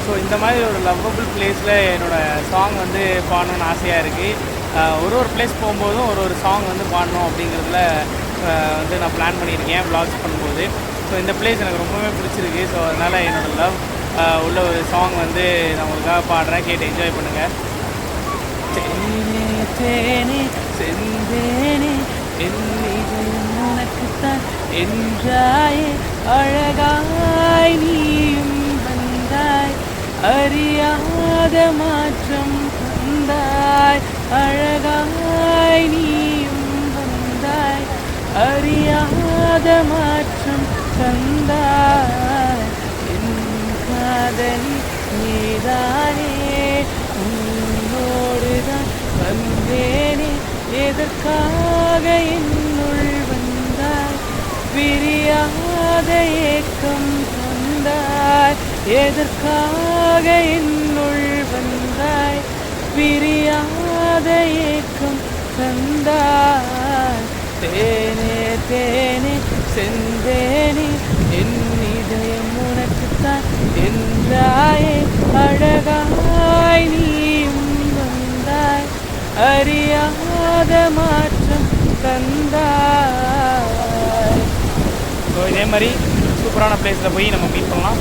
So இந்த மாதிரி ஒரு லவ்வபிள் பிளேஸில் என்னோடய சாங் வந்து பாடணுன்னு ஆசையாக இருக்குது. ஒரு பிளேஸ் போகும்போதும் ஒரு சாங் வந்து பாடணும் அப்படிங்கிறதுல வந்து நான் பிளான் பண்ணியிருக்கேன் வ்ளாக்ஸ் பண்ணும்போது. ஸோ இந்த பிளேஸ் எனக்கு ரொம்பவே பிடிச்சிருக்கு. ஸோ அதனால் என்னோடய லவ் உள்ள ஒரு சாங் வந்து நான் உங்களுக்காக பாடுறேன், கேட்டு என்ஜாய் பண்ணுங்கள். தேனே தேனே செந்தேனே என் இதயம் உனக்குத்தான் என்றாயே, அழகாய் நீயும் வந்தாய், அறியாத மாற்றம் தந்தாய், அழகாய் நீயும் வந்தாய், அறியாத மாற்றம் தந்தாய், என் காதலி நீதானே, உன்னோடுதான் வந்தேனே, எதற்காக என்னுள் வந்தாய், பிரியாத ஏக்கம் தந்தாய், எதற்காக என்னுள் வந்தாய், பிரியாத ஏக்கம் தந்தாய், தேனே தேனே செந்தேனே என் இதயம் உனக்குத்தான் என்றாயே, அழகாய் நீயும் வந்தாய், அறியாத மாற்றம் தந்தாய். ஸோ இதே மாதிரி சூப்பரான பிளேஸில் போய் நம்ம மீட் பண்ணலாம்.